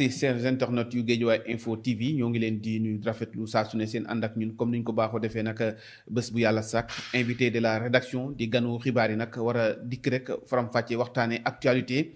merci chers internautes yu Guédiawaye Info TV ñoo ngi leen di nuyu rafetlu saa su ne seen ànd ak ñun comme ni ñu ko baaxoo defee nag bés bu yàlla sàkk invité de la rédaction di ganu xibaar yi nag war a dikk rek faram-fàccee waxtaanee actualité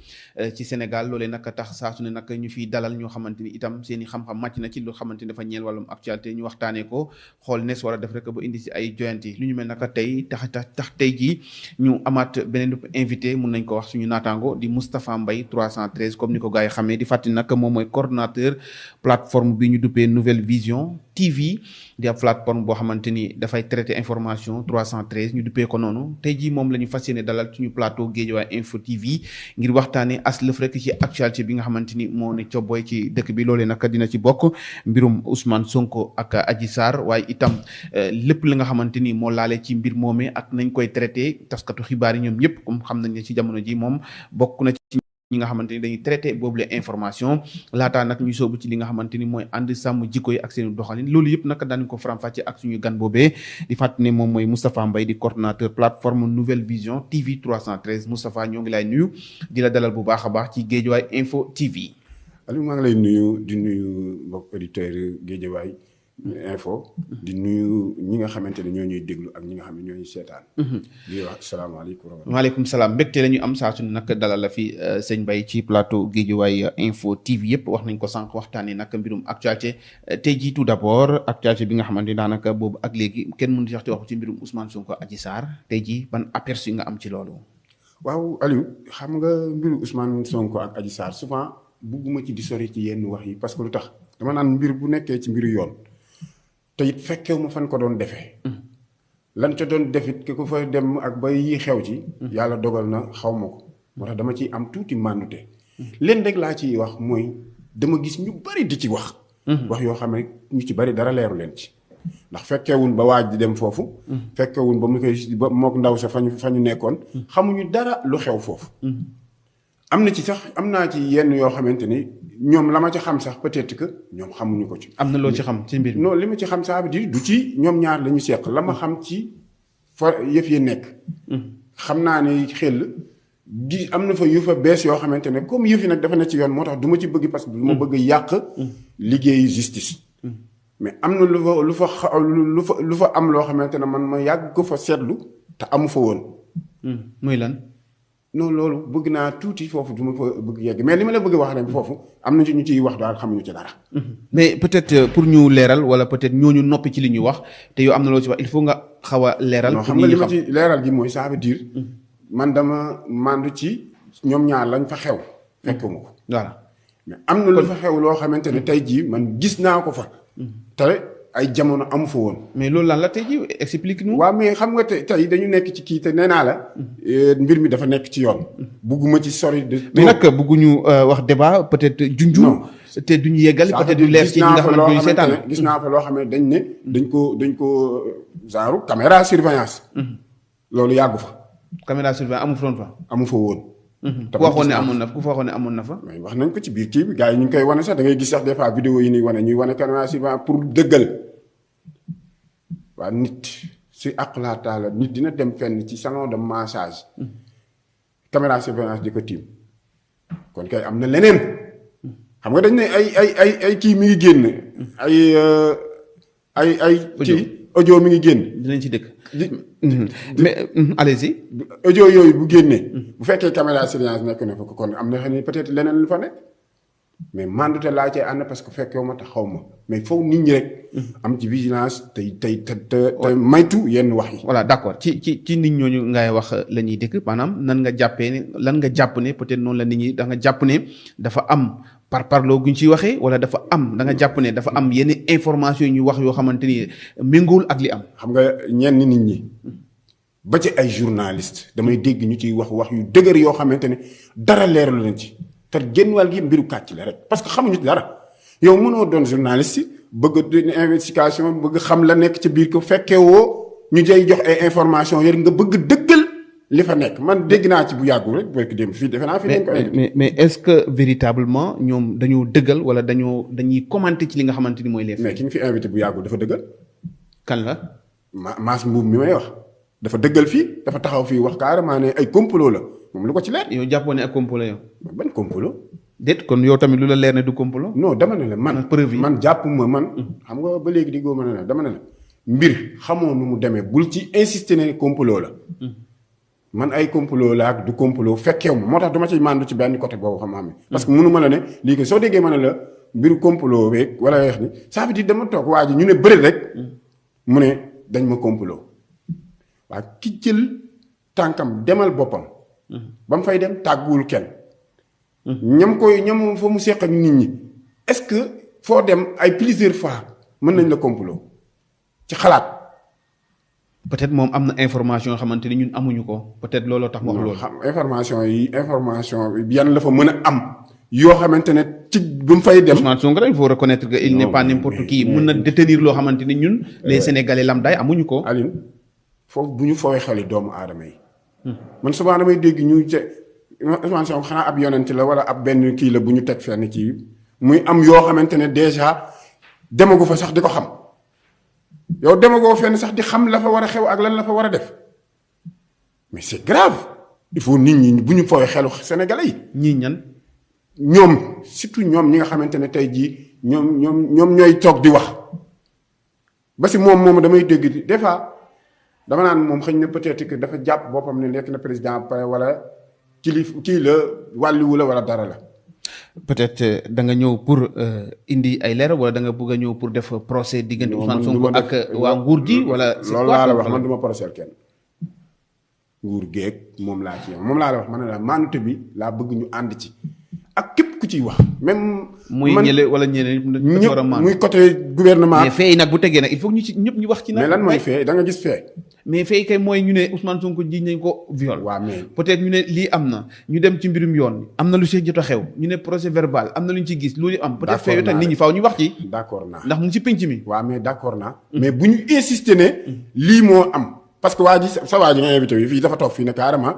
ci Sénégal loolee nag tax saa su ne nag ñu fiy dalal ñoo xamante ni itam seen i xam-xam màcc na ci lu xamante ni dafa ñeel wàllum actualité ñu waxtaanee ko xool nees war a def rek ba indi si ay joyanti lu ñu mel nag tey tax tey jii ñu amaat beneen invité mun nañ ko wax suñu naataango di Moustapha Mbaye 313 comme ni ko gars yi xamee di fàttali nag moom mooy coordonnateur plateforme bi ñu duppee Nouvelle Vision TV di ab plateforme boo xamante ni dafay traiter information 313 ñu duppee ko noonu tey jii moom la ñu fas yéene dalal suñu plateau Guédiawaye Info TV ngir waxtaanee as lëf rek ci actualité bi nga xamante ni moo ne cobboy ci dëkk bi loolee nag dina ci bokk mbirum Ousmane Sonko ak Adji Sarr waaye itam lépp li nga xamante ni moo laale ci mbir moomee ak nañ koy traité taskatu xibaar yi ñoom ñëpp comme xam nañ ne ci jamono ji moom bokk na ci ñi nga xamante ni dañuy traité boobule information laataa nag ñu soobu ci li nga xamante ni mooy ànd sàmm jikko yi ak seen doxalin loolu yëpp nag daañu ko faram-fàcce ak suñu gan boobee di fàttali ne moom mooy Moustapha Mbaye di coordonnateur plateforme Nouvelle Vision TV 313 Moustapha ñoo ngi lay nuyu di la dalal bu baax a baax ci Guédiawaye Info TV. Aliou maa ngi lay nuyu di nuyu mbokk auditeurs Guédiawaye Info di nuyu ñi nga xamante ne ñoo ñuy déglu ak ñi nga xam ne ñoo ñuy seetaan. di wax asalaamaaleykum. waaleykum salaam mbégte la ñu am saa su ne nag dalal la fi sëñ Mbaye ci plateau Guédiawaye Info TV yëpp wax nañ ko sànq waxtaanee nag mbirum actualité tey jii tout d'abord actualité bi nga xamante ni daanaka boobu ak léegi kenn mënu ci wax ci mbirum Ousmane Sonko Adji Sarr tey jii ban aperçu nga am ci loolu. waaw Aliou xam nga mbiru Ousmane Sonko ak Adji Sarr souvent bugguma ci di sori ci yenn wax yi parce que lu tax dama naan mbir bu nekkee ci mbiru yoon. te it fekkew ma fan ko doon defee lan ca doon defit ki ko fa dem ak ba yi xew ci yàlla dogal na xaw ma ko moo tax dama ciy am tuuti màndute leen rek laa ciy wax mooy dama gis ñu bari di ci wax yoo xam ne ñu ci bari dara leeru leen ci ndax fekkewun ba waaj di dem foofu fekkewun ba mu koy ba mook ndaw sa fa ñu nekkoon xamuñu dara lu xew foofu am naa ci yenn yoo xamante ni ñoom la ma ci xam sax peut-être que ñoom xamuñu ko ci. am na loo ci xam ci mbir mi. non li ma ci xam ça veut dire du ci ñoom ñaar la ñu seq la ma xam ci fa yëf yi nekk. xam naa ne xel di am na fa yu fa bees yoo xamante ne comme yëf yi nag dafa ne ci yoon moo tax du ma ci bëgg parce que du ma bëgg yàq. liggéeyu justice. mais am na lu fa am loo xamante ne man ma yàgg ko fa seetlu te amu fa woon. muy lan. non loolu bëgg naa tuuti foofu du ma fa bëgg yegg mais li ma la bëgg wax rek foofu am na ñu ciy wax daal xamuñu ci dara. mais peut-être pour ñu leeral wala peut-être ñooñu noppi ci li ñuy wax te yow am na loo ci wax il faut nga xaw a leeral. xam nga li ma ci leeral gi mooy ça veut dire man dama mandu ci ñoom ñaar lañ fa xew. fekkuma ko. voilà mais am na lu fa xew loo xamante ne tey jii man gis naa ko fa. te ay jamono amu fa woon. mais loolu lan la tey jii explique nous. waaw mais xam nga tey dañu nekk ci kii te nee naa la. mbir mi dafa nekk ci yoon. bugguma ci sori de. mais nag bugguñu wax débat peut-être junju. te duñu yeggal peut-être du leer ci ñi nga xamante ne seetaan gis naa fa loo xam ne dañ ko genre caméra surveillance. loolu yàggu fa. caméra surveillance amu fa fa. amu fa woon. ku waxoon ne amoon na fa. mais wax nañ ko ci biir kii bi gars yi ñu ngi koy wane sax da ngay gis sax des fois vidéo yi ñuy wane caméra surveillance pour dëggal. waa nit si àqulaa taala nit dina dem fenn ci salon de massage caméra surveillance di ko tiim kon kay am na leneen xam nga dañ ne ay kii mi ngi génn ay kii audio mi ngi génn dinañ ci dëkk mais allez-y audio yooyu bu génnee bu fekkee caméra surveillance nekk na fa ko kon am na xëy peut-être leneen lu fa nekk mais mandute laa cay ànd parce que fekkewu ma te xaw ma mais foofu nit ñi rek am ci vigilance te maytu yenn wax yi. voilà d'accord ci nit ñooñu ngay wax la ñuy dëkk maanaam nan nga jàppee ne lan nga jàpp ne peut-être noonu la nit ñi da nga jàpp ne dafa am parloo guñ ciy waxee wala dafa am da nga jàpp ne dafa am yenn information yu ñu wax yoo xamante ni méngoowul ak li am. xam nga ñenn nit ñi ba ci ay journaliste damay dégg ñu ciy wax yu dëgër yoo xamante ne dara leeralu leen ci. te génn wàll gi mbiru kàcc la rek parce que xamuñu dara yow mënoo doon journaliste bëgg investigation bëgg xam la nekk ci biir ko fekkee woo ñu jay jox ay information yër nga bëgg dëggal li fa nekk man dégg naa ci bu yàggul rek booy ko dem fii defe naa fi lañ ko mais est-ce que véritablement ñoom dañoo dëggal wala dañuy commenter ci li nga xamante ni mooy les faits. mais ki ñu fi invité bu yàggul dafa dëggal. kan la. Mass Mbuub mi may wax dafa dëggal fii dafa taxaw fii wax carrément ne ay complot la moom lu ko ci leer. yow jàppoo ne ak complot yow. ban complot. déet kon yow tamit lu la leer ne du complot. non dama ne la man preuve yi man jàppuma man. xam nga ba léegi di góob ma ne la dama ne la mbir xamoo nu mu demee bul ci insister ne complot la. man ay complot la ak du complot fekkeew ma moo tax dama ciy màndu ci benn côté boobu xam ne parce que mënu ma la ne lii ko soo déggee ma ne la mbiru complot beeg wala weex ni ça veut dire dama toog waa ji ñu ne bëri rek mu ne dañ ma complot waa ki jël tànkam demal boppam ba mu fay dem tàgguwul kenn ñam fa mu seq ak nit ñi est-ce que foo dem ay plusieurs fois mën nañ la complot ci xalaat peut-être moom am na information yoo xamante ni ñun amuñu ko peut-être looloo tax wax loolu. xam information yan la fa mën a am yoo xamante ne ci bu mu fay dem. Ousmane Sonko il faut reconnaître que il n'est pas n'importe qui mën na détenir loo xamante ni ñun les Sénégalais lambda amuñu ko. Aline foofu bu ñu foowee xeli doomu aadama yi. man souvent damay dégg ñu Ousmane Sonko xanaa ab yonent la wala ab benn kii la bu ñu teg fenn ci muy am yoo xamante ne déjà demagu fa sax di ko xam. yow demagoo fenn sax di xam la fa war a xew ak lan la fa war a def mais c'est grave il faut nit ñi bu ñu fooy xelu Sénégalais yi. ñii ñan. ñoom surtout ñoom ñi nga xamante ne tey jii ñoom ñooy toog di wax ba si moom damay dégg des fois dama naan moom xëy na peut-être que dafa jàpp boppam ne nekk na président pare wala kii la wàlliwu la wala dara la. peut-être da nga ñëw pour indi ay leer wala da nga bëgg a ñëw pour def procès diggante Ousmane Sonko ak waa nguur gi wala. loolu laa la wax man du ma procès kenn nguur geeg moom laa ci yow moom laa la wax man ne la maanute bi laa bëgg ñu ànd ci ak képp ku ciy wax même. muy ñële wala ñeneen ñëpp muy côté gouvernement. mais fee yi nag bu tegee nag il faut que ñu ci ñëpp ñu wax ci nag. mais lan mooy fee da nga gis fee. mais fee kay mooy ñu ne Ousmane Sonko jiñ nañ ko viol. waaw mais peut-être ñu ne lii am na ñu dem ci mbirum yoon am na lu ci jot a xew ñu ne procès verbal am na lu ñu ci gis loolu am. peut-être fee yu tax nit ñi faaw ñu wax ci. d'accord naa ndax mu ngi ci penc mi. waaw mais d'accord naa. mais bu ñu insister ne. lii moo am parce que waa ji sa waa ji nga invité yi fii dafa toog fii ne carrément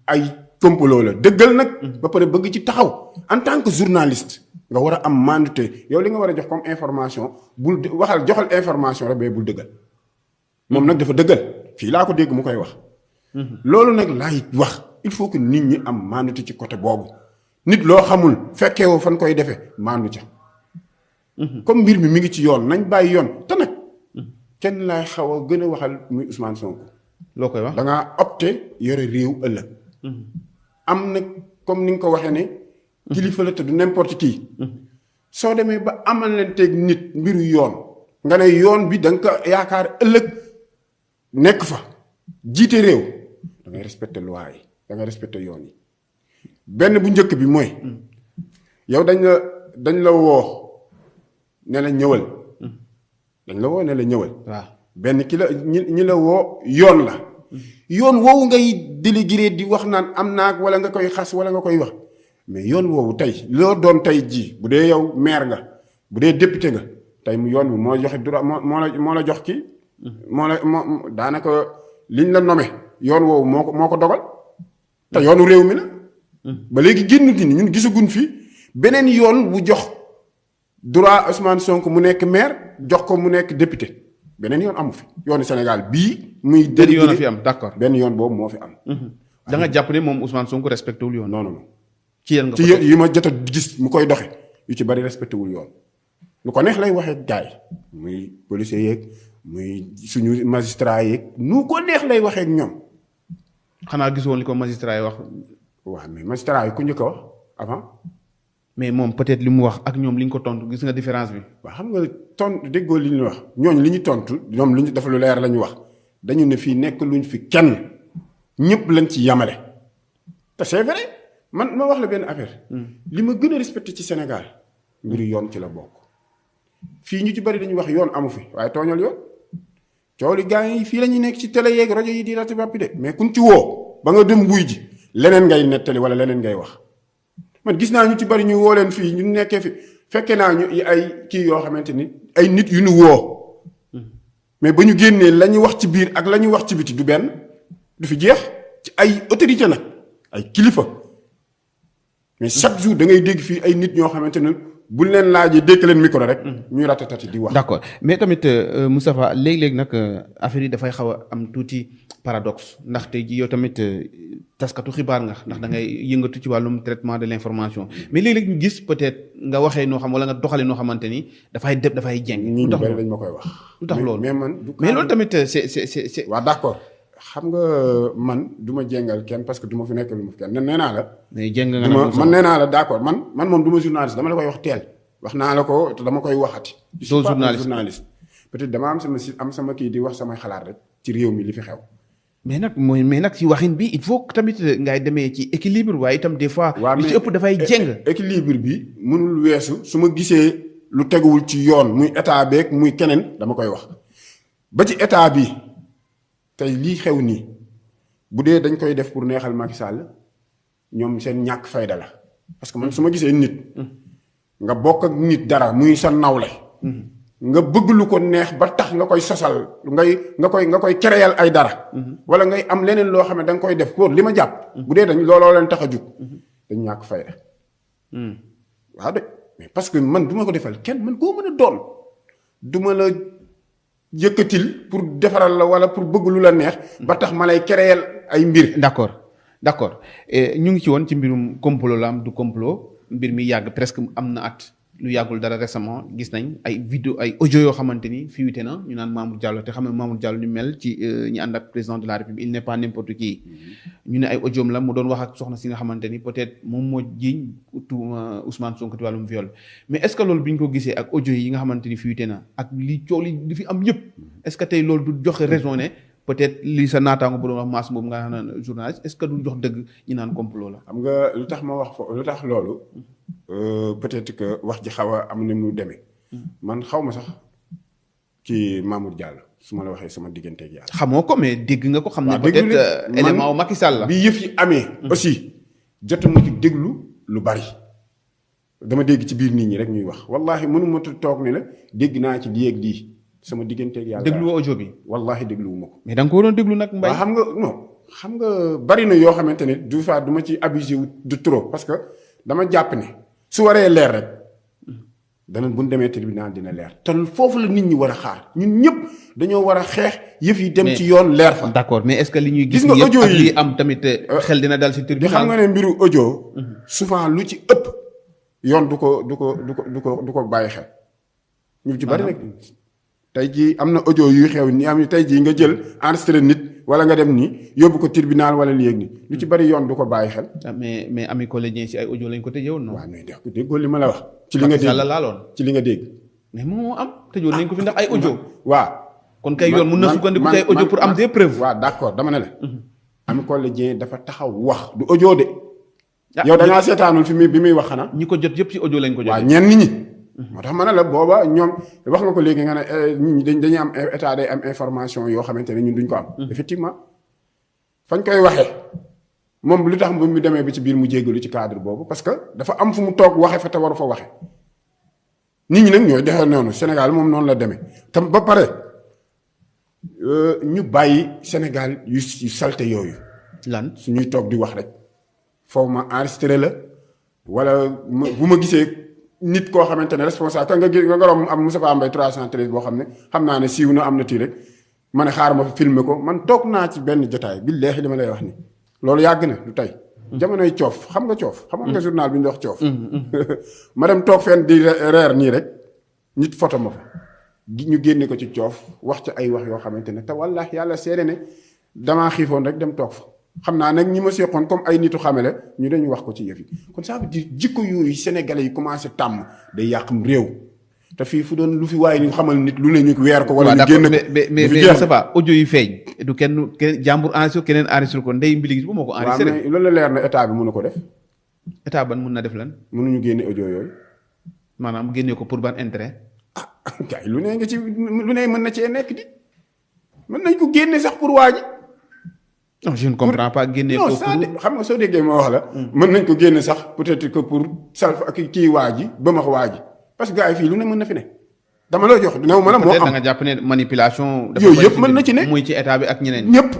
ay complot la dëggal nag. ba pare bëgg ci taxaw en tant que journaliste nga war a am mandute yow li nga war a jox comme information bul joxal information rek mais bul dëggal moom nag dafa dëggal fii laa ko dégg mu koy wax. loolu nag laay wax il faut que nit ñi am mandute ci côté boobu nit loo xamul fekkee woo fan koy defee mandu ca. comme mbir mi ngi ci yoon nañ bàyyi yoon te nag kenn laay xaw a gën a waxal muy Ousmane Sonko. loo koy wax da ngaa opté yore réew ëllëg. am na comme ni nga ko waxee ne. kilifa la te du n'importe qui. soo demee ba amal leen teg nit mbiru yoon. nga ne yoon bi da nga ko yaakaar ëllëg nekk fa jiite réew da ngay respecter loi yi da ngay respecter yoon yi benn bu njëkk bi mooy. yow dañ la woo ne la ñëwal. dañ la woo ne la ñëwal. waaw benn ki la ñi la woo yoon la. yoon woowu ngay délégué di wax naan am naag wala nga koy xas wala nga koy wax mais yoon woowu tey loo doon tey ji bu dee yow maire nga bu dee député nga tey mu yoon bi moo joxe droit moo la jox ki moo daanaka liñ la nommé yoon woowu moo ko dogal te yoonu réew mi la. ba léegi génn di ñun gisaguñ fi beneen yoon bu jox droit Ousmane Sonko mu nekk maire jox ko mu nekk député. beneen yoon amu fi yoonu Sénégal bii. muy benn yoon a fi am d'accord benn yoon boobu moo fi am. da nga jàpp ne moom Ousmane Sonko respecté wul yoon. non. ci yéen nga ci yi ma jot a gis mu koy doxe yu ci bari respecté wul yoon. lu ko neex lay waxee gaay muy policier yeeg muy suñu magistrat yeeg nu ko neex lay waxee ak ñoom. xanaa gisoon li ko magistrat yi wax. waaw mais magistrat yi ku njëkk a wax avant. mais moom peut-être li mu wax ak ñoom li ñu ko tontu gis nga différence bi. waaw xam nga déggoo li ñu wax ñooñu li ñu tontu ñoom li ñu dafa lu leer la ñu wax dañu ne fii nekk luñ fi kenn ñëpp lañ ci yamale te c'est vrai man ma wax la benn affaire. li ma gën a respecté ci Sénégal mbiru yoon ci la bokk. fii ñu ci bari dañuy wax yoon amu fi waaye tooñal yoon coow li gars yi fii la ñuy nekk ci télé yeeg rajo yi di rati bàppi de mais kuñ ci woo ba nga dem buy ji leneen ngay nettali wala leneen ngay wax. man gis naa ñu ci bari ñu woo leen fii ñu nekkee fi fekke naa ñu ay kii yoo xamante ni ay nit yu ñu woo mais ba ñu génnee la ñu wax ci biir ak la ñu wax ci biti du benn du fi jeex ci ay autorité nag ay kilifa mais chaque jour da ngay dégg fii ay nit ñoo xamante ne buñ leen laajee dékk leen micro rek. ñuy ratatati di wax. d'accord mais tamit Moustapha léeg-léeg nag affaire yi dafay xaw a am tuuti paradoxe ndax tey jii yow tamit taskatu xibaar nga ndax da ngay yëngatu ci wàllum traitement de l'information mais léeg-léeg ñu gis peut-être nga waxee noo xam wala nga doxalee noo xamante ni dafay jeng. ñi ñu bari dañ ma koy wax. lu tax loolu mais man. mais loolu tamit c'est. waaw d'accord xam nga man du ma jengal kenn parce que du ma fi nekk lu ma fi kenn nee naa la. mais jeng nga man nee naa la d'accord man moom du ma journaliste dama la koy wax teel. wax naa la ko te dama koy waxati. doo journaliste peut-être dama am sama kii di wax samay xalaat rek ci réew mi li fi xew. mais nag ci waxin bi il faut que tamit ngay demee ci équilibre waaye itam des fois. li ci ëpp dafay jeng. équilibre bi mënul weesu su ma gisee lu teguwul ci yoon muy état beeg muy keneen dama koy wax ba ci état bi tey lii xew nii bu dee dañ koy def pour neexal Macky Sall ñoom seen ñàkk fayda la parce que man su ma gisee nit. nga bokk ak nit dara muy sa nawle. nga bëgg lu ko neex ba tax nga koy sosal nga koy créer ay dara. wala ngay am leneen loo xam ne da nga koy def pour li ma jàpp. bu dee dañ looloo leen tax a jug. dañ ñàkk fayda. waaw de mais parce que man du ma ko defal kenn man koo mën a doon du ma la yëkkatil pour defaral la wala pour bëgg lu la neex. ba tax ma lay créer ay mbir. d'accord ñu ngi ci woon ci mbirum complot la am du complot. mbir mi yàgg presque am na at lu yàggul dara récemment gis nañ ay vidéo ay audio yoo xamante ni fuité na ñu naan Mamour Diallo te xam ne Mamour Diallo ñu mel ci ñi ànd ak président de la République il n'est pas n'importe qui ñu ne ay audio la mu doon wax ak soxna si nga xamante ni peut-être moom moo jiiñ Ousmane Sonko ci wàllum viol mais est-ce que loolu bi ñu ko gisee ak audio yi nga xamante ni fuité na ak li coow li fi am yëpp est-ce que tey loolu du joxe raison ne peut-être li sa naataango bu doon wax maas boobu nga xam ne journaliste est-ce que du jox dëgg ñi naan complot la. xam nga lu tax ma wax lu tax loolu peut-être que wax ji xaw a am na mu demee. man xaw ma sax ci Mamour Diallo su ma la waxee sama digganteeg yàlla. xamoo ko mais dégg nga ko xam ne peut-être élément wu Macky Sall la. bi yëf yi amee. aussi jotuma ci déglu lu bari. dama dégg ci biir nit ñi rek ñuy wax wallahi mënuma toog ni la dégg naa ci lii ak lii. sama digganteeg yàlla dégluwoo audio bi. wallahi dégluwuma ko. mais da nga ko waroon déglu nag Mbaye. xam nga bari na yoo xamante ne du fa du ma ci abusé wu de trop parce que dama jàpp ne su waree leer rek dana bu ñu demee tribunal dina leer te foofu la nit ñi war a xaar ñun ñëpp dañoo war a xeex yëf yi dem ci yoon leer fa. d'accord mais est-ce que li ñuy gis nga audio yi li am tamit xel dina dal ci tribunal. xam nga ne mbiru audio. souvent lu ci ëpp yoon du ko bàyyi xel. ñu ci bari nag. tey jii am na audio yuy xew ni am tey jii nga jël enregistré nit wala nga dem ni yóbbu ko tribunal wala lii ak ni lu ci bari yoon du ko bàyyi xel. mais Ami Collé Dieng ci ay audio lañ ko tëjee woon. waaw mais déggoo li ma la wax. ci li nga dégg ci li nga dégg. mais moo am tëjoon nañ ko fi ndax ay audio. waaw kon kay yoon mun na sukkandiku ci ay audio pour am des preuves. waaw d'accord dama ne la. Ami Collé Dieng dafa taxaw wax du audio de. yow da ngaa seetaanul fi bi muy wax xanaa. ñi ko jot yëpp ci audio lañ ko jotee. waaw ñenn ñi. moo tax ma ne la booba ñoom wax nga ko léegi nga ne nit ñi dañuy am état day am information yoo xamante ne ñun duñ ko am. effectivement fañ koy waxee moom lu tax mu demee ba ci biir mu jéggalu ci cadre boobu parce que dafa am fu mu toog waxe fa te waru fa waxe nit ñi nag ñooy defee noonu Sénégal moom noonu la demee tam ba pare ñu bàyyi Sénégal yu salte yooyu. lan suñuy toog di wax rek foofu ma enregistré la wala bu ma gisee. nit koo xamante ne responsable ka nga gis nga romb am Moustapha Mbaye 313 boo xam ne xam naa ne siiw na am na tii rek ma ne xaar ma fa filmer ko man toog naa ci benn jotaay billaahi li ma lay wax ni loolu yàgg na du tey. jamonoy coof xam nga coof. xam nga journal bi ñu wax coof. ma dem toog fenn di reer nii rek nit photo ma fa ñu génne ko ci coof wax ci ay wax yoo xamante ne te wallaahi yàlla seede ne damaa xiifoon rek dem toog fa. xam naa nag ñi ma seqoon comme ay nitu xamele ñu dañu wax ko ci yëf yi kon ça veut dire jikko yooyu sénégalais yi commencé tàmm day yàqum réew te fii fu doon lu fi waaye ñu xamal nit lu ne ñu weer ko. wala ñu génn ko mais ça va audio yi feeñ. du kenn jàmbur enregistré keneen enregistré ko ndey mbili gis bu moo ko enregistré. waaw mais loolu la leer na état bi mënu ko def. état ban mun na def lan. mënuñu génne audio yooyu. maanaam génne ko pour ban intérêt. ah kay lu ne nga ci lu ne mën na cee nekk di mën nañ ko génne sax pour waa ji. non je ne comprends pas génne ko xam nga soo déggee ma wax la. mën nañ ko génne sax peut-être que pour salf ak kii waa ji ba ma waa ji parce que gars yi fii lu ne mën na fi ne. dama la jox néew ma la moo am da nga jàpp ne manipulation. yooyu yëpp mën na ci ne muy ci état bi ak ñeneen ñëpp.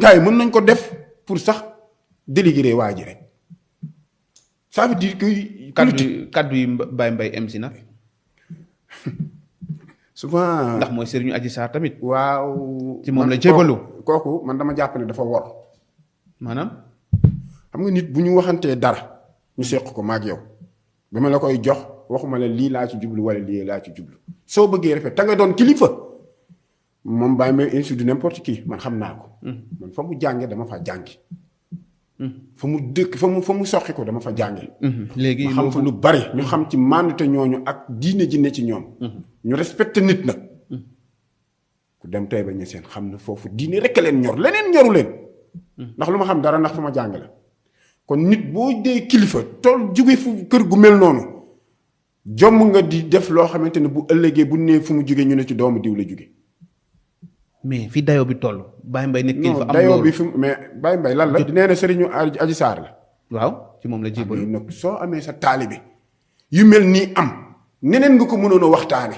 gars yi mën nañ ko def pour sax déligrer waa ji rek ça veut dire que. kaddu yi Baye Mbaye MC nag. souvent ndax mooy Serigne Adji Sarr tamit. waaw ci moom la jébalu. kooku man dama jàpp ne dafa wor. maanaam. xam nga nit bu ñu waxantee dara ñu seq ko maag yow ba ma la koy jox waxuma la lii laa ci jublu wala lii laa ci jublu soo bëggee rafet te nga doon kilifa moom Baye Mbaye MC du n'importe qui man xam naa ko. man fa mu jànge dama fa jàngi. fa mu dëkk fa mu soqi ko dama fa jànge. léegi ma xam fa lu bari ñu xam ci màndute ñooñu ak diine ji ne ci ñoom. ñu respecté nit nag. ku dem tey ba ñu seen xam ne foofu diine rekk leen ñor leneen ñoru leen. ndax lu ma xam dara ndax fa ma jàng la. kon nit boo dee kilifa tool jóge fu kër gu mel noonu jomm nga di def loo xamante ne bu ëllëgee bu nee fu mu jóge ñu ne ci doomu diw la jóge. mais fi dayoo bi toll. Baye Mbaye nekk kilifa am dayoo bi fi mais Baye Mbaye lan la. nee na Serigne Adji Sarr la. waaw ci moom la jébalu. nag soo amee sa taalibe yu mel nii am neneen nga ko mënoon a waxtaane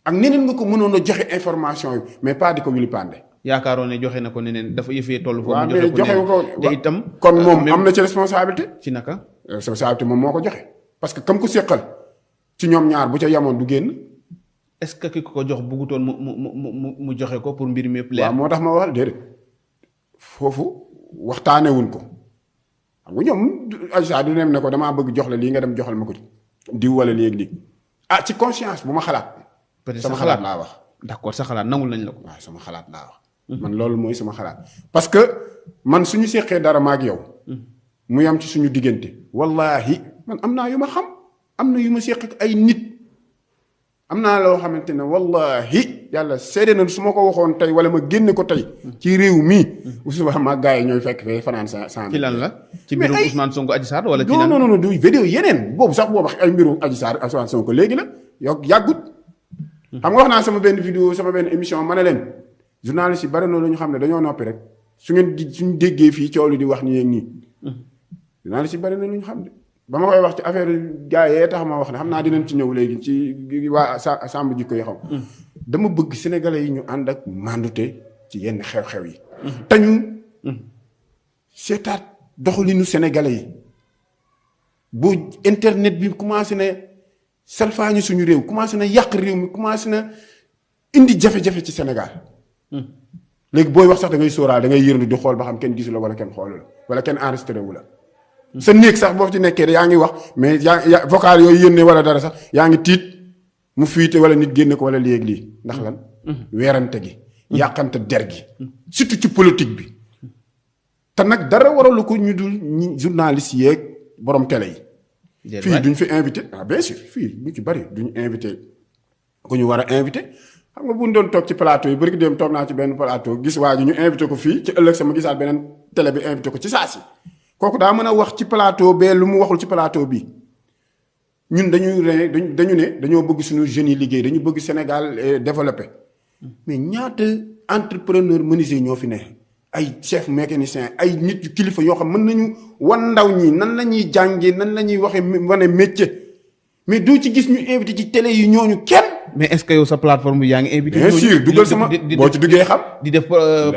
ak neneen nga ko mënoon a joxe information yi mais pas di ko wili pande. yaakaaroon ne joxe na ko neneen dafa yëfee toll. foofu waaw mu mais joxe ko te itam. kon moom am na ci responsabilité. ci naka. responsabilité moom moo ko joxe parce que kam ko séqal ci ñoom ñaar bu ca yamoon du génn. est-ce que ki ko jox bëggutoon mu joxe ko pour mbir mi yëpp leer. waaw moo tax ma wax déedéet foofu waxtaanewuñ ko xam nga ñoom Adji Sarr du nem ne ko damaa bëgg jox la lii nga dem joxal ma ko diw wala léegi lii ah ci conscience bu ma xalaat. peut-être sama xalaat laa wax. d'accord sa xalaat nangul nañ la ko. waaw sama xalaat laa wax. man loolu mooy sama xalaat parce que man suñu seqee dara ma ak yow. mu yam ci suñu diggante. wallaahi man am naa yu ma xam am na yu ma seq ak ay nit. am naa loo xamante ne wallahi yàlla seede na su ma ko waxoon tey wala ma génne ko tey ci réew mii bu subaa ma gars yi ñooy fekk fee fanaan sa ci lan la ci mbirum Ousmane Sonko Adji Sarr wala ci lan non du vidéo yeneen boobu sax boobu ay mbirum Adji Sarr Ousmane Sonko léegi la yàggut xam nga wax naa sama benn vidéo sama benn émission ma ne leen journaliste yi bari na lu ñu xam ne dañoo noppi rek su ngeen di suñ déggee fii coow li di wax nii ak nii journaliste yi bari na lu ñu xam de ba ma koy wax ci affaire gars yee tax ma wax ne xam naa dinañ ci ñëw léegi ci waa sàmm jikko yi xam dama bëgg sénégalais yi ñu ànd ak mandute ci yenn xew-xew yi te ñu seetaat doxalinu sénégalais yi bu internet bi commencé na salfaañu suñu réew commencé na yàq réew mi commencé na indi jafe-jafe ci Sénégal léegi booy wax sax da ngay sóoraal da ngay yërndu di xool ba xam kenn gisu la wala kenn xoolu la wala kenn enregistré wu la sa néeg sax boo ci nekkee yaa ngi wax mais yaa vocal yooyu yónnee wala dara sax yaa ngi tiit mu fiite wala nit génne ko wala léegi lii ndax lan weerante gi yàqante der gi surtout ci politique bi te nag dara waralu ko ñu dul ñi journaliste yeeg borom télé yi fii duñ fi invité bien sûr fii ñu ci bari duñ invité ku ñu war a invité xam nga bu ñu doon toog ci plateau yi bari dem toog naa ci benn plateau gis waa ji ñu invité ko fii ci ëllëg sama gisaat beneen télé bi invité ko ci saa si kooku daa mën a wax ci plateau bee lu mu waxul ci plateau bi ñun dañu ne dañoo bëgg suñu jeunes yi liggéey dañu bëgg Sénégal développé mais ñaata entrepreneur menuisier ñoo fi ne ay chef mécanicien ay nit yu kilifa yoo xam mën nañu wan ndaw ñi nan la ñuy jàngee nan la ñuy waxee wane métier mais doo ci gis ñu invité ci télé yi ñooñu kenn. mais est-ce que yow sa plateforme bi yaa ngi invité. bien sûr dugal sama boo ci duggee xam. di def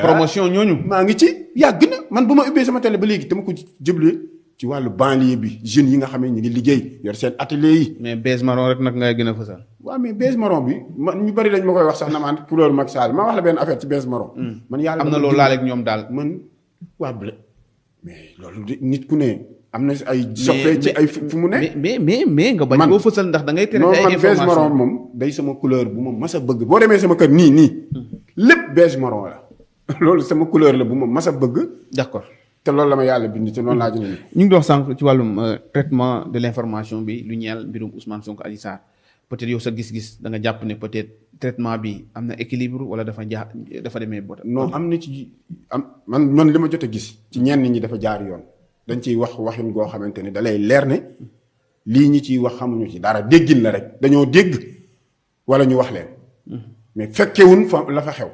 promotion ñooñu. maa ngi ci yàgg na man bu ma ubbee sama télé ba léegi dama ko jëblee ci wàllu banlieue bi jeunes yi nga xam ne ñu ngi liggéey yor seen atelier yi. mais beige marron rek nag ngay gën a fësal. waaw mais beige marron bi man ñu bari dañ ma koy wax sax na man couleur Macky Sall ma wax la benn affaire ci beige marron. man yàlla am na loolu laaleeg ñoom daal. man waa bleu mais loolu nit ku ne. am na ay soppee ci ay fu mu ne. mais nga bañ koo fësal ndax da ngay tere ay man beige marron moom day sama couleur bu ma mas a bëgg boo demee sama kër nii lépp beige marron la loolu sama couleur la bu ma mas a bëgg. d'accord te loolu la ma yàlla bind te noonu laa jëlee. ñu ngi doon sànq ci wàllum traitement de l'information bi lu ñeel mbirum Ousmane Sonko Adji Sarr peut-être yow sa gis-gis da nga jàpp ne peut-être traitement bi am na équilibre wala dafa demee bota. non am na ci man li ma jot a gis ci ñenn ñi dafa jaar yoon. dañ ciy wax waxin goo xamante ne da lay leer ne lii ñi ciy wax xamuñu ci dara déggin la rek dañoo dégg wala ñu wax leen mais fekkewun fa la fa xew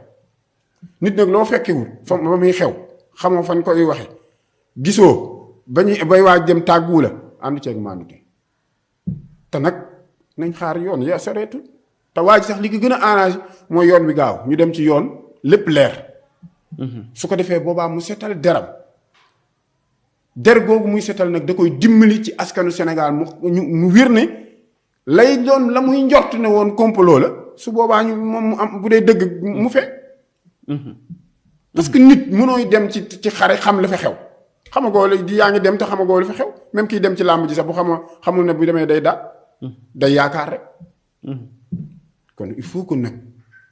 nit nag loo fekkewul fa ba muy xew xamoo fan koy waxe gisoo bay waaj dem tàggu la ànd ceeg maanute te nag nañ xaar yoon ya soreetul te waaj sax li ko gën a arrangé mooy yoon bi gaaw ñu dem ci yoon lépp leer su ko defee boobaa mu seetal deram der googu muy setal nag da koy dimbali ci askanu Sénégal mu wér ne lay doon la muy njort ne woon complot la su boobaa ñu moom mu am bu dee dëgg mu fe parce que nit mënooy dem ci xare xam la fa xew xamagoo la di yaa ngi dem te xamagoo la fa xew même kiy dem ci làmb ji sax bu xamul ne bu demee day day yaakaar rek kon il faut que nag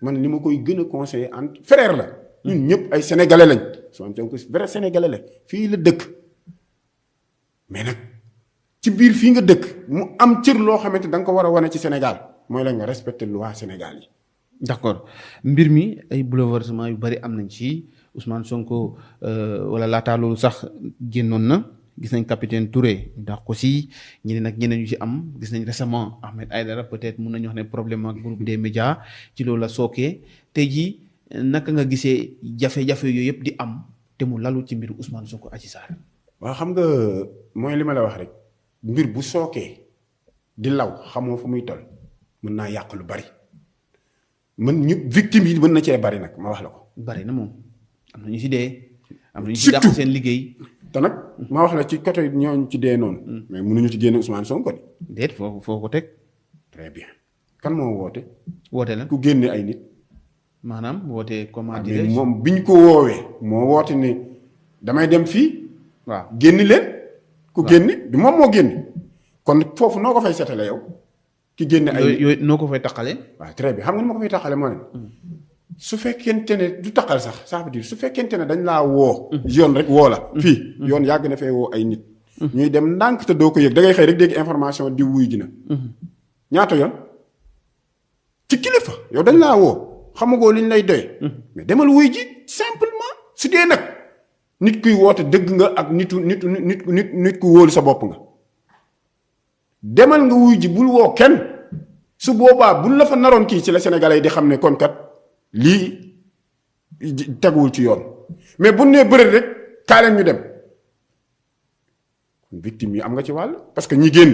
man li ma koy gën a conseiller en frère la ñun ñëpp ay sénégalais lañ Ousmane Sonko vrai sénégalais la fii la dëkk mais nag ci biir fii nga dëkk mu am cër loo xamante da nga ko war a wane ci Sénégal mooy la nga respecter loi Sénégal yi. d'accord mbir mi ay bouleversement yu bari am nañ ci Ousmane Sonko wala laataa loolu sax génnoon na gis nañ capitaine Touré ndax ko si ñeneen ak ñeneen yu ci am gis nañ récemment Ahmed Aïdara peut-être mun nañu wax ne problème ak groupe des médias ci loolu la sookee tey jii naka nga gisee jafe-jafe yooyu yëpp di am te mu lalu ci mbiru Ousmane Sonko Adji Sarr. waaw xam nga mooy li ma la wax rek mbir bu sookee di law xamoo fu muy toll mën naa yàq lu bari ñu victime yi mën na cee bari nag ma wax la ko. bari na moom am na ñu ci dee. am na ñu ci dàq seen liggéey. te nag ma wax la ci côté ñooñu ci dee noonu. mais mënuñu ci génne Ousmane Sonko de. déet foo ko teg. très bien kan moo woote. woote la ku génne ay nit. maanaam woote comment dire. mais moom biñ ko woowee moo woote ne damay dem fii. waaw génn leen. ku génne du moom moo génne. kon foofu noo ko fay setale yow. ki génne ay yooyu noo ko fay taqale. waaw très bien xam nga ni ma ko fay taqale moo ne. su fekkente ne du taqal sax ça veut dire su fekkente ne dañ laa woo. yoon rek woo la. fii yoon yàgg na fee woo ay nit. ñuy dem ndànk te doo ko yëg da ngay xëy rek dégg information di wuy ji na. ñaata yoon ci kilifa yow dañ laa woo xamagoo liñ lay doy. mais demal wuy ji simplement su dee nag nit kuy woote dëgg nga ak nit ku wóolu sa bopp nga. demal nga wuy ji bul woo kenn su boobaa bul la fa naroon kii ci la Sénégalais yi di xam ne kon kat. lii teguwul ci yoon mais bu nee bëri rek kaa leen ñu dem victime yi am nga ci wàll parce que ñi génn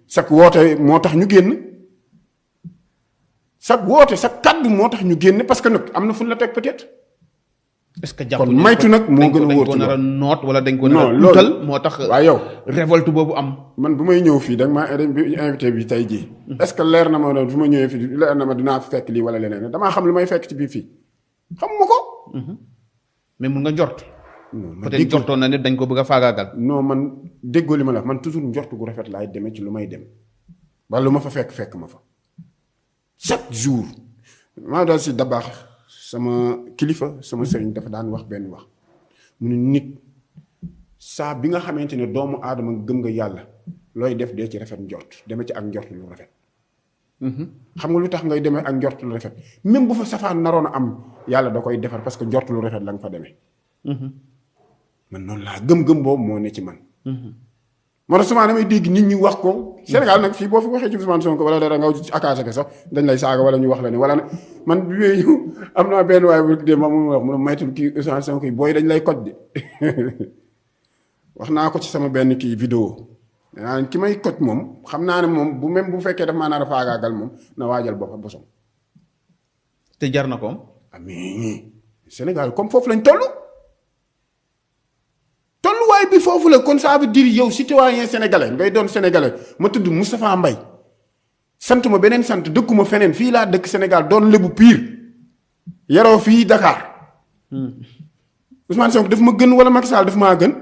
chaque woote moo tax ñu génn chaque woote chaque kàddu moo tax ñu génn parce que nag am na fu la teg peut-être. est-ce que jàpp kon maytu nag moo gën a wóor ci dañ ko nar a noot wala dañ ko nar a utal moo tax. waaw yow révolte boobu am. man bu may ñëw fii da nga maa invité bi tey jii. est-ce que leer na ma doon bu ma ñëwee fii leer na ma dinaa fekk lii wala leneen damaa xam lu may fekk ci biir fii xam ma ko. mais mun nga njort. non peut-être njortoon na ne dañ ko bëgg a faagaagal. non man déggoo li ma la man toujours njort gu rafet laay demee ci lu may dem wala lu ma fa fekk ma fa chaque jour maa daal si dabaax sama kilifa sama sëriñ dafa daan wax benn wax mu ne nit saa bi nga xamante ne doomu aadama gëm nga yàlla looy def dee ci rafet njort deme ci ak njort lu rafet. xam nga lu tax ngay demee ak njort lu rafet même bu fa safaan naroon a am yàlla da koy defar parce que njort lu rafet la nga fa demee. man noonu laa gëm-gëm boobu moo ne ci man. moo tax souvent damay dégg nit ñi wax ko. Sénégal nag fii boo fi waxee ci Ousmane Sonko wala dara nga akaase ko sax dañ lay saaga wala ñu wax la ne wala man bi may am naa benn waaye bu dee ma mun wax mu ne maytul kii Ousmane Sonko yi booy dañ lay koj de wax naa ko ci sama benn kii vidéo ki may koj moom xam naa ne moom bu même bu fekkee daf maa nar a faagaagal moom na waajal boppam bosom. te jar na ko. mais Sénégal comme foofu lañ toll. tolluwaay bi foofu la kon ça veut dire yow citoyen sénégalais ngay doon sénégalais ma tudd Moustapha Mbaye sant ma beneen sant dëkkuma feneen fii laa dëkk Sénégal doon lébu pire yaroo fii Dakar Ousmane Sonko daf ma gën wala Macky Sall daf maa gën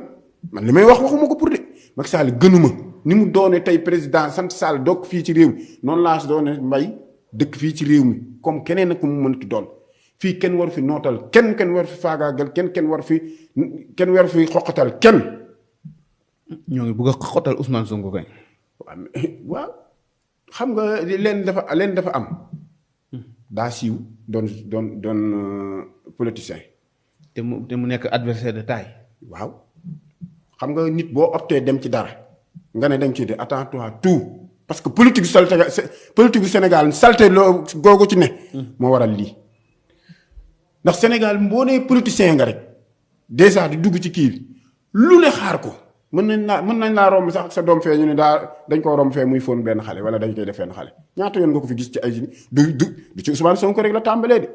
man li may wax waxuma ko pour de Macky Sall gënuma ni mu doone tey président sant Sall dokk fii ci réew mi noonu laa si doone Mbaye dëkk fii ci réew mi comme keneen ak mu mënti doon fii kenn war fi nootal kenn war fi faagaagal kenn war fi xoqatal kenn. ñoo ngi bëgg a xoqatal Ousmane Sonko kay. waaw xam nga leen dafa am daa siiw doon politicien. te mu nekk adversaire de taille. waaw xam nga nit boo optee dem ci dara nga ne dem ci de attends-toi tout parce que politique du Sénégal salte loo googu ci ne. moo waral lii. ndax Sénégal boo nee politicien nga rek déjà di dugg ci kii bi lu ne xaar ko mën nañ laa romb sax sa doom fee ñu ne dañ koo romb fee muy fóon benn xale wala dañ koy def benn xale ñaata yoon nga ko fi gis ci ay du ci Ousmane Sonko rek la tàmbalee de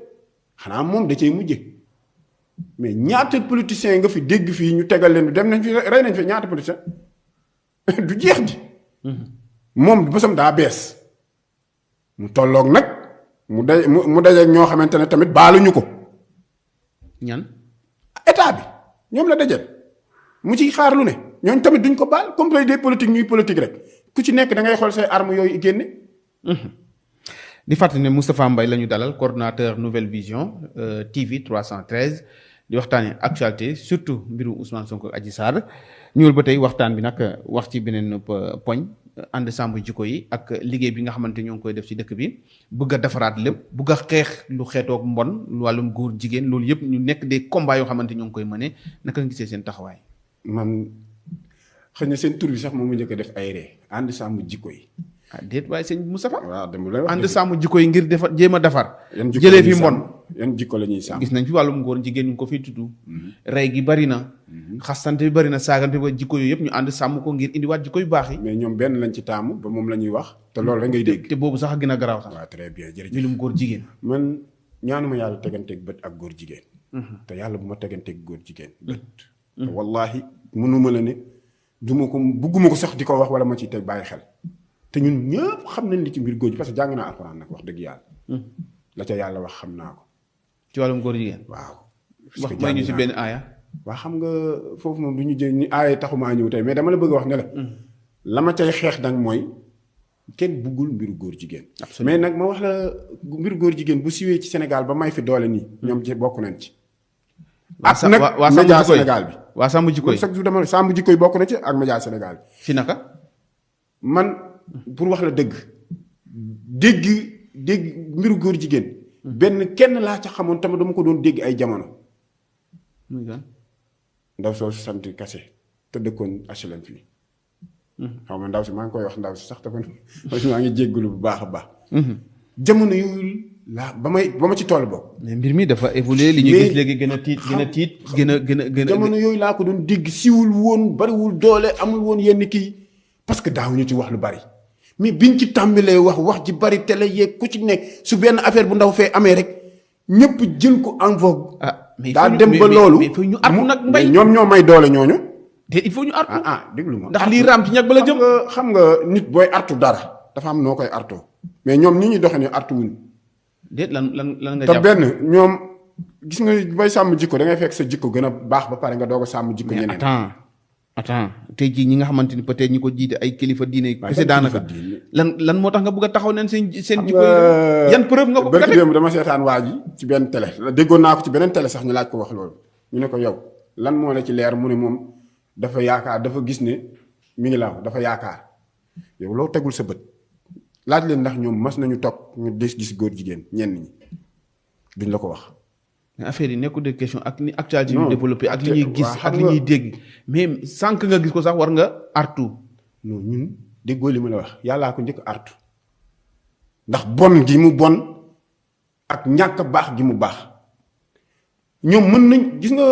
xanaa moom da cay mujje mais ñaata politiciens nga fi dégg fii ñu tegal leen dem nañ fi rey nañ fi ñaata politiciens du jeex di. moom bésam daa bees mu tolloog nag mu dajeeg ñoo xamante ne tamit baaluñu ko. ñan. état bi ñoom la dajal mu ciy xaar lu ne ñooñ tamit duñ ko baal comme des politiques ñuy politique rek ku ci nekk da ngay xool say armes yooyu génne. di fàttali ne Moustapha Mbaye la ñu dalal coordonnateur Nouvelle Vision TV 313 di waxtaanee actualité surtout mbiru Ousmane Sonko ak Adji Sarr ñëwal ba tey waxtaan bi nag wax ci beneen poñ ànd sàmm jikko yi ak liggéey bi nga xamante ñoo ngi koy def ci dëkk bi bëgg a defaraat lépp bëgg a xeex lu xeetoog mbon wàllum góor jigéen loolu yëpp ñu nekk des combats yoo xamante ñoo ngi koy mëne naka nga gisee seen taxawaay. man xëy na seen tur bi sax moom mu njëkk a def ay ree ànd sàmm jikko yi. ah déet waaye sëñ Moustapha. waaw dama lay wax ànd sàmm jikko yi ngir defar jéem a defar. yan jikko jëlee fi mbon yan jikko la ñuy sàmm. gis nañ fi wàllum góor jigéen ñu ko fiy tudd. rey gi bari na. xastante bi bari na saagante bi jikko yooyu yëpp ñu ànd sàmm ko ngir indiwaat jikko yu baax yi. mais ñoom benn lañ ci taamu ba moom la ñuy wax te loolu rek ngay dégg. te boobu sax a gën a garaaw sax. waaw très bien jërëjëf mbirum góor jigéen. man ñaanuma yàlla teganteeg bët ak góor jigéen. te yàlla bu ma teganteeg góor jigéen bët. te wallaahi mënuma la ne duma ko bugguma ko sax di ko wax wala ma ciy teg bàyyi xel. te ñun ñëpp xam nañ li ci mbir góor ji parce que jàng naa alxuraan nag wax dëgg yàlla. la ca yàlla wax xam naa ko. ci wàllum góor jigéen. waaw. wax may ñu si benn aaya. waa xam nga foofu moom du ñu jël ni aaya taxumaa ñëw tey mais dama la bëgg a wax ne la. la ma cay xeex nag mooy kenn buggul mbiru góor jigéen. mais nag ma wax la mbiru góor jigéen bu siwee ci Sénégal ba may fi doole nii. ñoom ci bokk nañ ci. ak nag média Sénégal bi. waa sàmm jikko yi chaque jour dama sàmm jikko yi bokk na ci ak média Sénégal bi. si naka. man pour wax la dëgg dégg mbiru góor jigéen. benn kenn laa ca xamoon tamit dama ko doon dégg ay jamono. ndaw soo si sant kase te dëkkoon HLM fii. xaw ma ndaw si maa ngi koy wax ndaw si sax te maa ngi jéggulu bu baax a baax. jamono yooyu laa ba ma ci toll bokk. mais mbir mi dafa évolué li ñuy gis léegi gën a tiit gën a. jamono yooyu laa ko doon dégg siwul woon bariwul doole amul woon yenn kii parce que daawuñu ci wax lu bari mais biñ ci tàmbalee wax ji bari télé yeeg ku ci nekk su benn affaire bu ndaw fee amee rek ñëpp jël ko en vogue. daa dem ba loolu mais il faut ñu artu nag mbay ñoom ñoo may doole ñooñu. te il faut ñu artu. déglu ma ndax lii raam ci ñag ba la jëm. xam nga nit booy artu dara dafa am noo koy artoo mais ñoom ñi ñuy doxee ni artu wuñ. déet lan nga te jàpp benn ñoom gis nga booy sàmm jikko da ngay fekk sa jikko gën a baax ba pare nga doog a sàmm jikko ñeneen. attends tey jii ñi nga xamante ni peut-être ñi ko jiite ay kilifa diine. kese daanaka lan moo tax nga bëgg a taxaw neen seen jikko yi yan preuve nga ko bëgg a teg dama seetaan waa ji ci benn télé déggoon naa ko ci beneen télé sax ñu laaj ko wax loolu ñu ne ko yow lan moo la ci leer mu ne moom dafa yaakaar dafa gis ne mi ngi laaw dafa yaakaar yow loo tegul sa bët laaj leen ndax ñoom mas nañu toog ñu des gis góor jigéen ñenn ñi duñ la ko wax. mais affaire yi nekkul de question ak ni actualité yu développé ak li ñuy gis ak li ñuy dégg mais sànq nga gis ko sax war nga artu. non ñun déggoo li ma la wax yàllaa ko njëkk artu ndax bon gi mu bon ak ñàkk baax gi mu baax ñoom mën nañ gis nga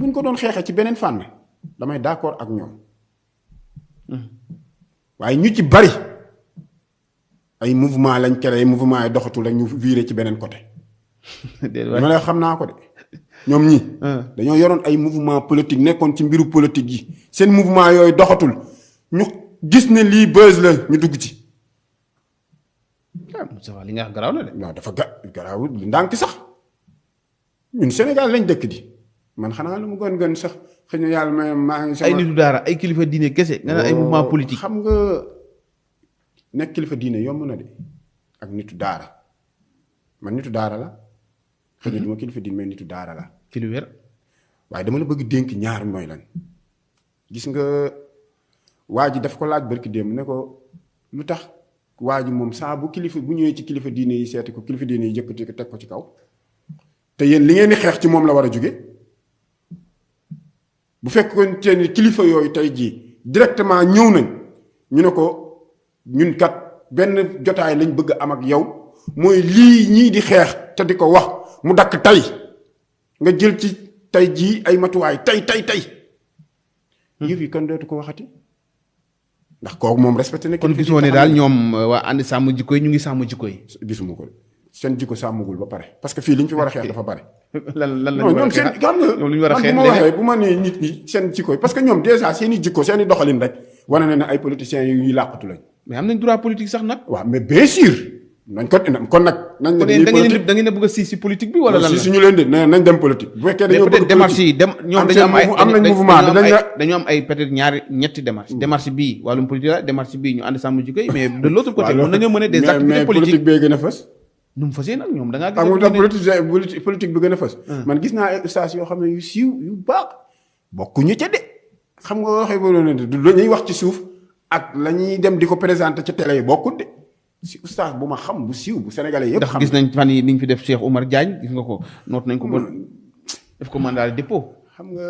buñ ko doon xeexee ci beneen fànn damay d'accord ak ñoom waaye ñu ci bari ay mouvement lañ créé mouvement yi doxatul rek ñu viré ci beneen côté. dama lay xam naa ko de ñoom ñi dañoo yoroon ay mouvement politique nekkoon ci mbiru politique yi seen mouvement yooyu doxatul ñu gis ne lii buzz la ñu dugg ci. li nga wax garaaw na de. non dafa garaawul ndànk sax ñun Sénégal lañ dëkk di man xanaa lu mu gën sax xëy na yàlla maa ngi. ay nitu daara ay kilifa diine kese nga naan ay mouvement politique. xam nga nekk kilifa diine yomb na de ak nitu daara man nitu daara la. xëy na duma kilifa diine mais nitu daara la. ci lu wér. waaye dama la bëgg dénk ñaar mooy lan gis nga waa ji daf ko laaj barki démb ne ko lu tax waa ji moom saa bu kilifa bu ñëwee ci kilifa diine yi seeti ko kilifa diine yi yëkkati ko teg ko ci kaw te yéen li ngeen di xeex ci moom la war a jóge bu fekkoon te ni kilifa yooyu tey jii directement ñëw nañ ñu ne ko ñun kat benn jotaay lañ bëgg am ak yow mooy lii ñii di xeex te di ko wax mu dakk tey nga jël ci tey jii ay matuwaay tey. yëf yi kan dootu ko waxati ndax kooku moom respecté na. kon gisoo ne daal ñoom waa ànd sàmm jikko yi ñu ngi sàmm jikko yi. gisuma ko seen jikko sàmmagul ba pare parce que fii li ñu fi war a xeex dafa bare. lan la non ñoom seen xam nga ñoom lu ñu war a xeex bu ma waxee bu ma nee nit ñi seen jikko parce que ñoom déjà seen i jikko seen i doxalin rek wane na ne ay politiciens yu làqatu lañ. mais am nañ droit politique sax nag. waaw mais bien sûr nañ ko kon nag. nañ ne da ngeen a bëgg a siis si politique bi wala lan la si ñu leen di nañ dem politique. bu fekkee dañoo bëgg démarche yi ñoom dañoo am nañ mouvement dañoo am ay peut-être ñetti démarche démarche bii wàllum politique la démarche bii ñu ànd sàmm jikko yi mais de l'autre côté mën nañoo mener des activités politiques mais politique bee gën a fës. nu mu fasee nag ñoom da ngaa gis politique bi gën a fës. man gis naa ay ustaas yoo xam ne yu siiw yu baax bokkuñu ca de xam nga waxee ba doon du lañuy wax ci suuf ak la ñuy dem di ko présenter ca télé yi bokkut de si ustaas bu ma xam bu siiw bu sénégalais yëpp. xam gis nañ fan yi ni ñu fi def Cheikh Oumar Diagne gis nga ko noot nañ ko ba def ko mandat de dépôt. xam nga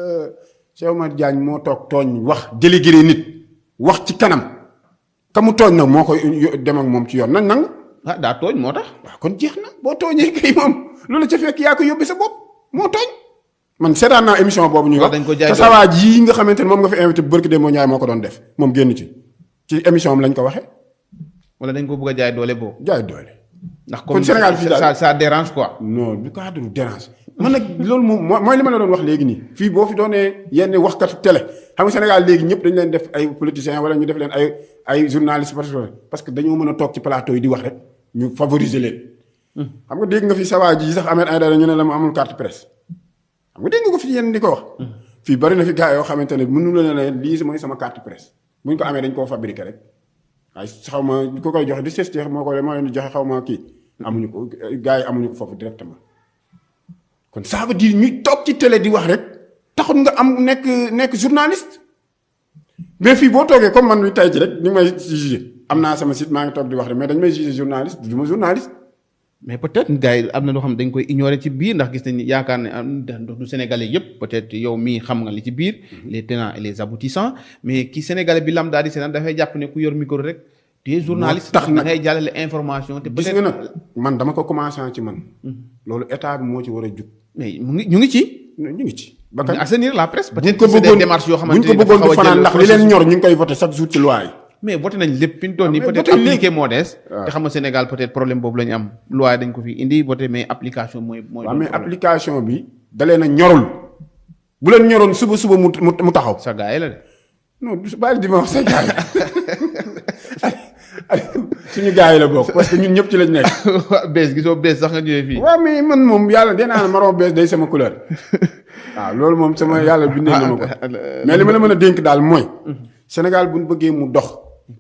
Cheikh Oumar Diagne moo toog tooñ wax délégué nit wax ci kanam ka mu tooñ nag moo koy dem ak moom ci yoon nañ nangu. daa tooñ moo tax. waaw kon jeex na boo tooñee kay moom loolu ca fekk yaa ko yóbbi sa bopp moo tooñ. man seetaan naa émission boobu ñuy wax te sawaaj yii nga xamante ne moom nga fi invité Barki Demba Ndiaye moo ko doon def moom génn ci émission am lañ ko waxee. wala dañ ko bëgg a jaay doole boobu. jaay doole. ndax comme Sénégal fii daal ça dérange quoi. non du cadre dérange man nag loolu moom mooy li ma la doon wax léegi nii fii boo fi doonee yenn waxkatu télé xam nga Sénégal léegi ñëpp dañ leen def ay politiciens wala ñu def leen ay journalistes parce que dañoo mën a toog ci plateau yi di wax rek ñu favoriser leen. xam nga dégg nga fi sawaaj yi sax Ahmed Aïdara ñu ne la mu amul carte presse xam nga dégg nga ko fi yenn di ko wax. fii bari na fi gars yoo xamante ne mënu la ne lii mooy sama carte presse buñ ko amee dañ koo fabriquer rek waaye xaw ma ku koy joxe di sesti moo leen di joxe xaw ma kii. amuñu ko gars yi amuñu ko foofu directement kon ça veut dire ñuy toog ci télé di wax rek taxul nga am nekk journaliste mais fii boo toogee comme man mi tay ci rek ñu ngi may jugé am naa sama site maa ngi toog di wax rek mais dañu may jugé journaliste du ma journaliste. mais peut-être gars yi am na loo xam ne dañ koy ignorer ci biir ndax gis nañ yaakaar ne du Sénégalais yëpp peut-être yow mii xam nga li ci biir. les tenants et les aboutissants mais ki Sénégalais bi lam daal di seenaan dafay jàpp ne ku yor micro rek. te journaliste tax na ngay jàllale information. te gis nga nag man dama ko commencé ci man. loolu état bi moo ci war a jug. mais ñu ngi ci. ñu ngi ci. ba kañ assainir la presse. peut-être que c'est des démarches yoo xamante ne dafa xaw a fanaan ndax li leen ñor ñu ngi koy voté chaque jour ci loi yi. mais voté nañ lépp fi ñu toll nii peut-être appliqué moo des. te xam nga Sénégal peut-être problème boobu la ñu am. loi dañ ko fi indi voté mais application mooy. waaw mais application bi da leen a ñorul bu leen ñoroon suba mu taxaw. sa gars yi la de. non du bàyyi di ma wax sa gars yi suñu gars yi la bokk parce que ñun ñëpp ci lañ nekk. waaw bees gisoo bees sax nga ñëwee fii. waaw mais man moom yàlla dinaa ne marron bees day sama couleur. waaw loolu moom sama yàlla bindee na ma ko. mais li ma la mën a dénk daal mooy. Sénégal bu ñu bëggee mu dox.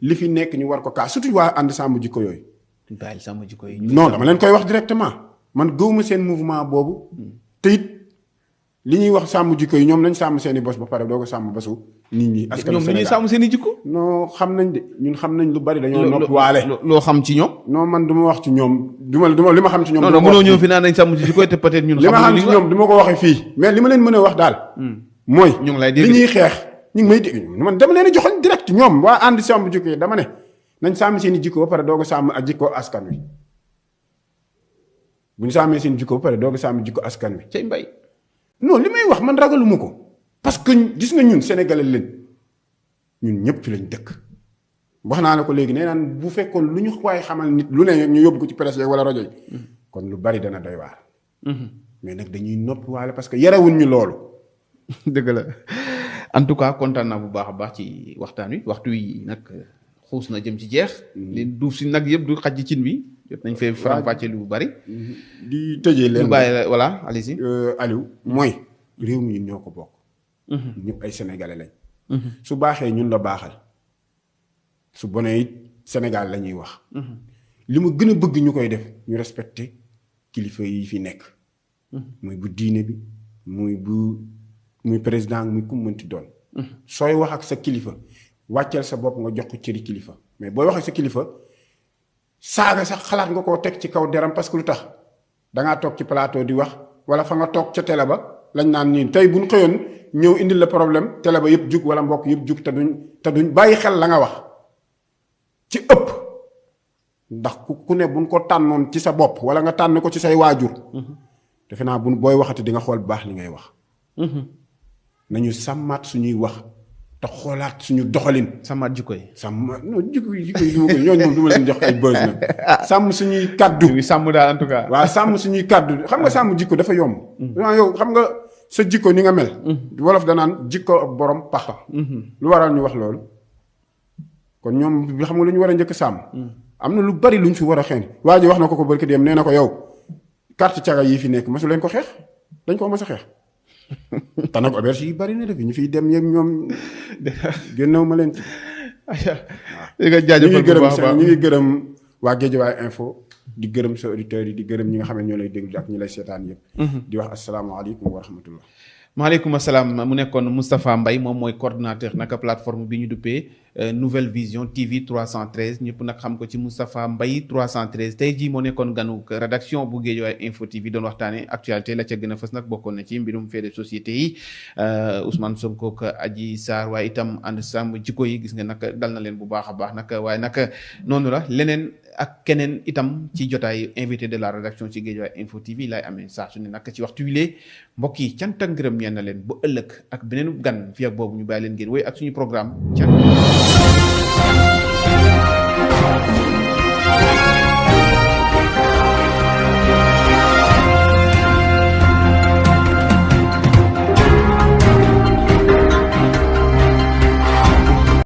li fi nekk ñu war ko kaa surtout waa ànd sàmm jikko yooyu. bàyyi sàmm jikko yi. non dama leen koy wax directement man gëwuma seen mouvement boobu. te it li ñuy wax sàmm jikko yi ñoom nañ sàmm seen i bos ba pare doo ko sàmm bosu nit ñi. askanu Sénégal ñoom ñuy sàmm seen i jikko. non xam nañ de ñun xam nañ lu bari dañoo nopp waale. loo xam ci ñoom. non man du ma wax ci ñoom du ma li ma xam ci ñoom. non non mënoo ñëw fi naan nañ sàmm ci jikko te peut-être ñun. li ma xam ci ñoom du ma ko waxee fii mais li ma leen mën a wax daal. mooy ñu ngi lay dégg li ñuy xeex ñu ngi may dégg man dama leen a joxoon direct ñoom waa ànd sàmm jikko yi dama ne nañ sàmm seen i jikko ba pare doo ko sàmm ak jikko askan wi bu ñu sàmmee seen jikko ba pare doo ko sàmm jikko askan wi. cay mbay. non li may wax man ragaluma ko parce que gis nga ñun sénégalais leen ñun ñëpp fi lañ dëkk wax naa la ko léegi nee naan bu fekkoon lu ñu waay xamal nit lu ne ñu yóbbu ko ci presse wala rajo yi kon lu bari dana doy waar. mais nag dañuy noppi waale parce que yarewuñ ñu loolu. dëgg la en tout cas kontaan naa bu baax a baax ci waxtaan wi waxtu wi nag xuus na jëm ci jeex. li duuf si nag yëpp du xaj ci cin bi. jot nañ fee faram-fàcce lu bari. di tëjee leen ñu bàyyi la voilà allez-y. Aliou mooy réew mi ñun ñoo ko bokk. ñëpp ay sénégalais lañ. su baaxee ñun la baaxal. su bonee it Sénégal la ñuy wax. li ma gën a bëgg ñu koy def ñu respecté kilifa yi fi nekk. muy bu diine bi muy président muy ku mënti doon. sooy wax ak sa kilifa wàcceel sa bopp nga jox ko cëri kilifa mais booy wax ak sa kilifa. saaga sax xalaat nga koo teg ci kaw deram parce que lu tax dangaa toog ci plateau di wax wala fa nga toog ca télé ba lañ naan nii tey buñ xëyoon ñëw indil la problème télé ba yëpp jug wala mbokk yëpp jug te duñ bàyyi xel la nga wax ci ëpp ndax ku ne buñ ko tànnoon ci sa bopp wala nga tànn ko ci say waajur. defe naa booy waxati di nga xool bu baax li ngay wax. nañu sàmmaat suñuy wax te xoolaat suñu doxalin. sàmmaat jikko yi. jikko yi ñooñu moom du ma leen jox ay buzz nag. sàmm suñuy kaddu. sàmm daal en tout cas. waaw sàmm suñuy kaddu xam nga sàmm jikko dafa yomb. yow xam nga sa jikko ni nga mel. wolof danaan jikko ak borom pax. lu waral ñu wax loolu. kon ñoom xam nga lu ñu war a njëkk sàmm. am na lu bari luñ fi war a xeeñ. waa ji wax na ko barki dem nee na ko yow carte caga yi fi nekk mosu leen ko xeex dañ ko mos a xeex. te nag auberge yi bari na def ñu fiy dem yëpp ñoom génnew ma leen ci. ñu ngi gërëm waa Guédiawaye info di gërëm sa auditeurs yi di gërëm ñi nga xam ne ñoo lay déglu ak ñi lay seetaan yëpp. di wax asalaamaaleykum wa rahmatullah. maaleykum salaam mu nekkoon Moustapha Mbaye moom mooy coordonnateur naka plateforme bi ñu duppee Nouvelle Vision TV 313 ñëpp nag xam ko ci Moustapha Mbaye 313 tey jii moo nekkoon ganu rédaction bu Guédiawaye Info TV doon waxtaanee actualité la ca gën a fës nag bokkoon na ci mbirum fait de société yi Ousmane Sonko ak Adji Sarr waaye itam ànd sàmm jikko yi gis nga nag dal na leen bu baax a baax nag waaye nag noonu la leneen ak keneen itam ci jotaay invité de la rédaction ci Guédiawaye Info TV lay amee saa su ne nag ci waxtu wi mbokk yi cant ak ngërëm ñeen na leen ba ëllëg ak beneen gan fi ak boobu ñu bàyyi leen ngeen wéy ak suñu programme cant